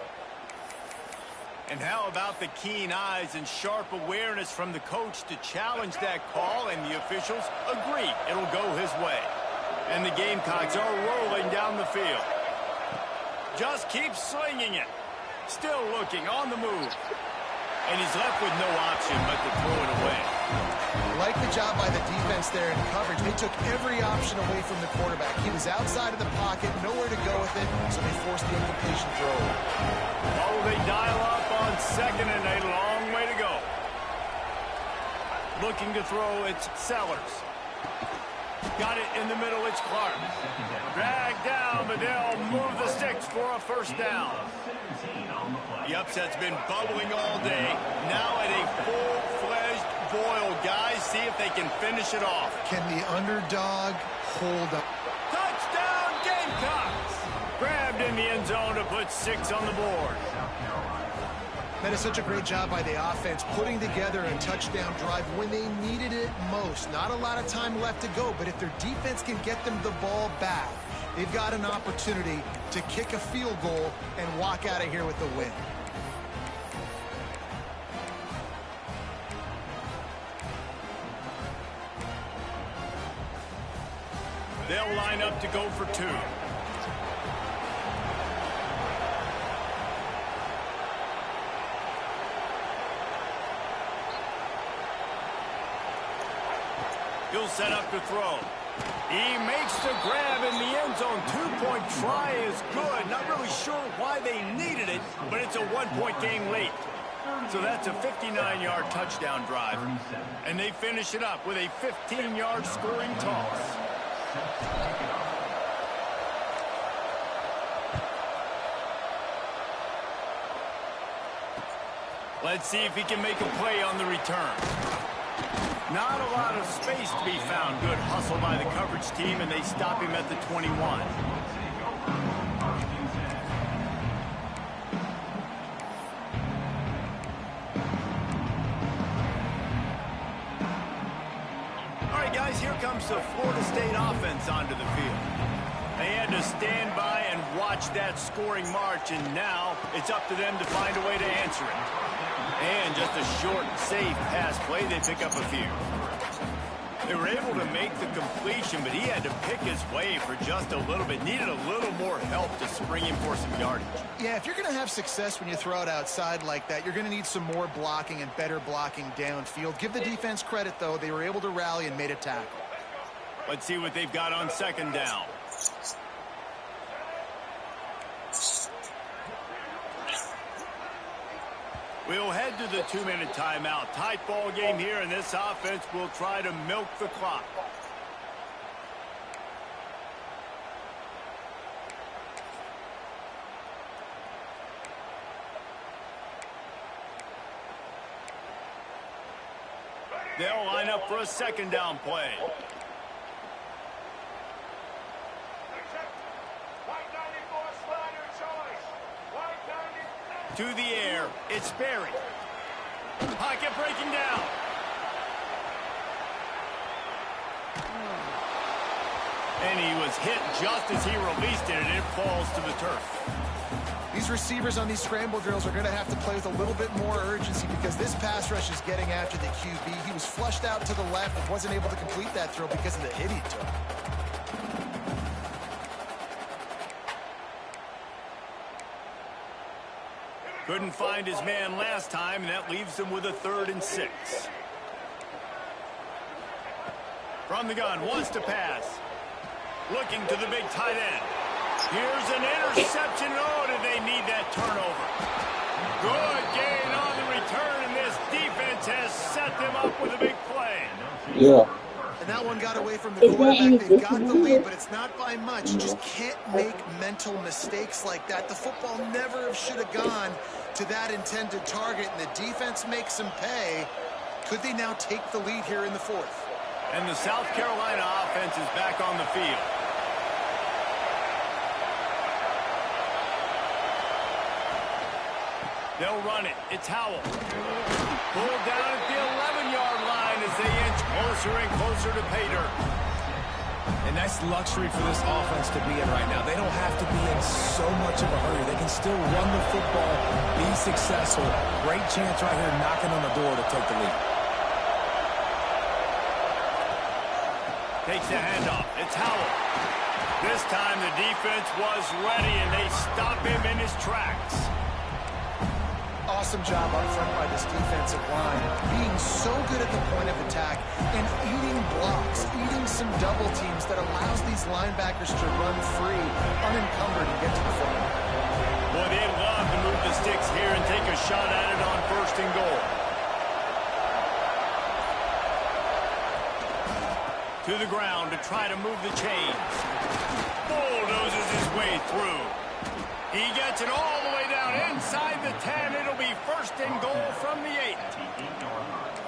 A: And how about the keen eyes and sharp awareness from the coach to challenge that call, and the officials agree it'll go his way. And the Gamecocks are rolling down the field. Just keep slinging it. Still looking on the move. And he's left with no option but to throw it away.
B: Like the job by the defense there in coverage. They took every option away from the quarterback. He was outside of the pocket, nowhere to go with it, so they forced the incompletion throw.
A: Oh, they dial up on second and a long way to go. Looking to throw, it's Sellers. Got it in the middle, it's Clark. Dragged down, but they'll move the sticks for a first down. The upset's been bubbling all day. Now at a full-fledged boil. Guys, see if they can finish it off.
B: Can the underdog hold up?
A: Touchdown, Gamecocks! Grabbed in the end zone to put 6 on the board.
B: That is such a great job by the offense, putting together a touchdown drive when they needed it most. Not a lot of time left to go, but if their defense can get them the ball back, they've got an opportunity to kick a field goal and walk out of here with the win.
A: They'll line up to go for 2. He'll set up to throw. He makes the grab in the end zone. 2-point try is good. Not really sure why they needed it, but it's a 1-point game late. So that's a 59-yard touchdown drive. And they finish it up with a 15-yard scoring toss. Let's see if he can make a play on the return. Not a lot of space to be found. Good hustle by the coverage team, and they stop him at the 21. All right, guys, here comes the Florida State offense onto the field. They had to stand by and watch that scoring march, and now it's up to them to find a way to answer it. And just a short, safe pass play, they pick up a few. They were able to make the completion, but he had to pick his way for just a little bit. Needed a little more help to spring him for some yardage.
B: Yeah, if you're going to have success when you throw it outside like that, you're going to need some more blocking and better blocking downfield. Give the defense credit, though. They were able to rally and made a tackle.
A: Let's see what they've got on second down. We'll head to the 2-minute timeout. Tight ball game here, and this offense will try to milk the clock. They'll line up for a second down play. To the air, it's Berry. Pocket breaking down. And he was hit just as he released it, and it falls to the turf.
B: These receivers on these scramble drills are going to have to play with a little bit more urgency because this pass rush is getting after the QB. He was flushed out to the left and wasn't able to complete that throw because of the hit he took.
A: Couldn't find his man last time, and that leaves him with a 3rd and 6. From the gun, wants to pass. Looking to the big tight end. Here's an interception. Oh, did they need that turnover? Good gain on the return, and this defense has set them up with a big play.
E: Yeah.
B: And that one got away from the quarterback. They've got the lead, but it's not by much. You just can't make mental mistakes like that. The football never should have gone to that intended target, and the defense makes them pay. Could they now take the lead here in the 4th?
A: And the South Carolina offense is back on the field. They'll run it. It's Howell. Pulled down at the 11-yard line as they inch closer and closer to pay dirt.
C: And that's luxury for this offense to be in right now. They don't have to be in so much of a hurry. They can still run the football, be successful. Great chance right here knocking on the door to take the lead.
A: Takes the handoff. It's Howell. This time the defense was ready, and they stop him in his tracks.
B: Awesome job up front by this defensive line, being so good at the point of attack and eating blocks, eating some double teams that allows these linebackers to run free, unencumbered, and get to the football.
A: Boy, they love to move the sticks here and take a shot at it on 1st and goal. To the ground to try to move the chains. Bulldozes his way through. He gets it all the way down inside the 10. It'll be 1st and goal from the 8.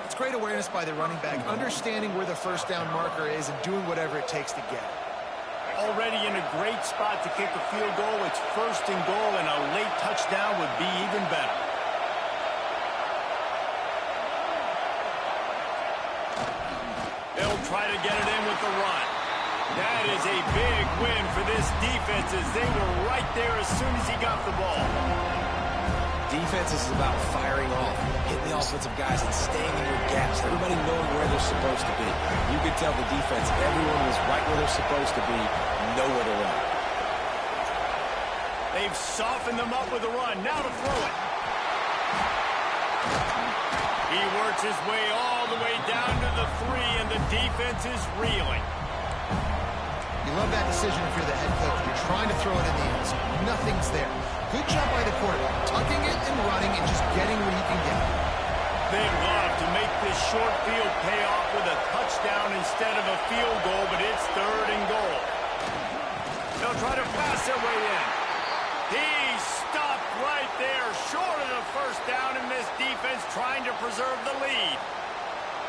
B: It's great awareness by the running back, understanding where the 1st down marker is and doing whatever it takes to get it.
A: Already in a great spot to kick a field goal. It's 1st and goal, and a late touchdown would be even better. They'll try to get it in with the run. That is a big win for this defense as they were right there as soon as he got the ball.
C: Defense is about firing off, hitting the offensive guys and staying in your gaps. Everybody knowing where they're supposed to be. You could tell the defense, everyone was right where they're supposed to be, nowhere to run.
A: They've softened them up with a run. Now to throw it. He works his way all the way down to the 3, and the defense is reeling.
B: You love that decision if you're the head coach. You're trying to throw it in the end zone. Nothing's there. Good job by the quarterback, tucking it and running and just getting where he can get it.
A: They'd love to make this short field pay off with a touchdown instead of a field goal, but it's 3rd and goal. They'll try to pass their way in. He stopped right there, short of the 1st down, and this defense trying to preserve the lead.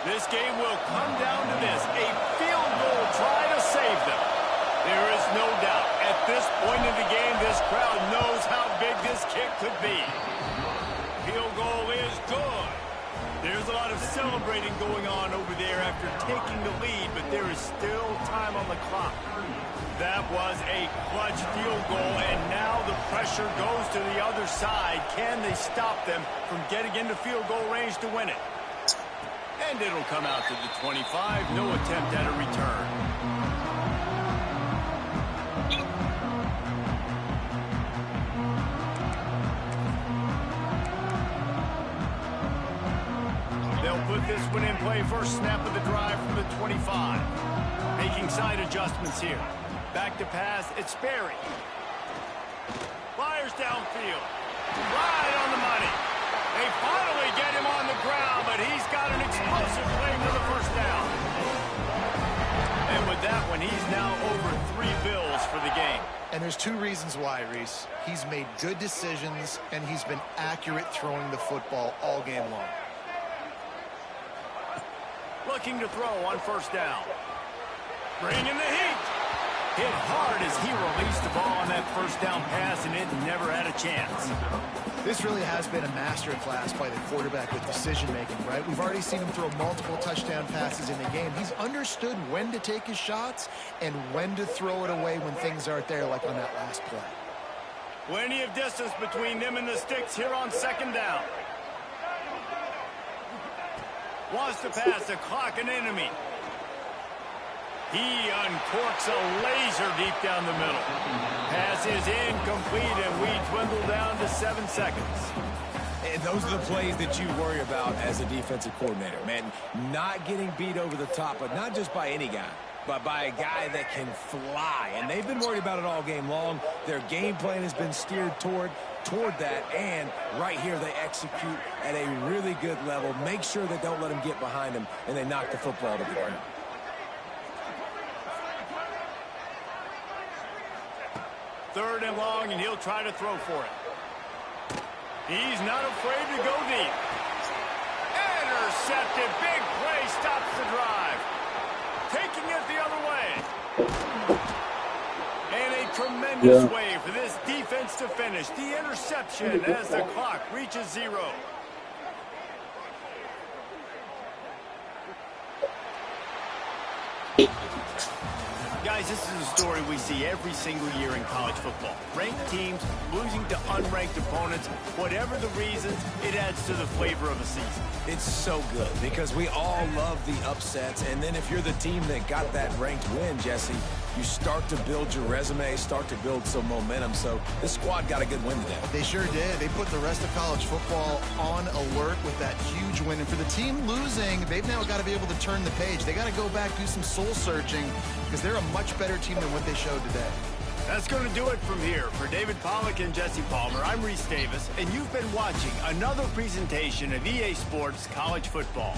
A: This game will come down to this, a field goal try to save them. There is no doubt, at this point in the game, this crowd knows how big this kick could be. Field goal is good. There's a lot of celebrating going on over there after taking the lead, but there is still time on the clock. That was a clutch field goal, and now the pressure goes to the other side. Can they stop them from getting into field goal range to win it? And it'll come out to the 25. No attempt at a return. They'll put this one in play. First snap of the drive from the 25. Making side adjustments here. Back to pass. It's Sperry. Fires downfield. Right on the money. They finally get him on the ground, but he's got an explosive play for the 1st down. And with that one, he's now over 3 bills for the game.
B: And there's 2 reasons why, Reese. He's made good decisions, and he's been accurate throwing the football all game long.
A: Looking to throw on 1st down. Bringing the heat. Hit hard as he released the ball on that 1st down pass, and it never had a chance.
B: This really has been a master class by the quarterback with decision-making, right? We've already seen him throw multiple touchdown passes in the game. He's understood when to take his shots and when to throw it away when things aren't there, like on that last play.
A: Plenty of distance between them and the sticks here on 2nd down. Wants to pass the clock an enemy. He uncorks a laser deep down the middle. Pass is incomplete, and we dwindle down to 7 seconds.
C: And those are the plays that you worry about as a defensive coordinator, man. Not getting beat over the top, but not just by any guy, but by a guy that can fly. And they've been worried about it all game long. Their game plan has been steered toward that, and right here they execute at a really good level. Make sure they don't let them get behind them, and they knock the football to the ground.
A: Third and long, and he'll try to throw for it. He's not afraid to go deep. Intercepted. Big play stops the drive. Taking it the other way. And a tremendous way for this defense to finish. The interception as the clock reaches 0. Guys, this is a story we see every single year in college football. Ranked teams losing to unranked opponents. Whatever the reasons, it adds to the flavor of a season.
C: It's so good because we all love the upsets. And then if you're the team that got that ranked win, Jesse, you start to build your resume, start to build some momentum. So this squad got a good win today.
B: They sure did. They put the rest of college football on alert with that huge win. And for the team losing, they've now got to be able to turn the page. They got to go back, do some soul searching, because they're a much better team than what they showed today.
A: That's going to do it from here. For David Pollack and Jesse Palmer, I'm Reese Davis, and you've been watching another presentation of EA Sports College Football.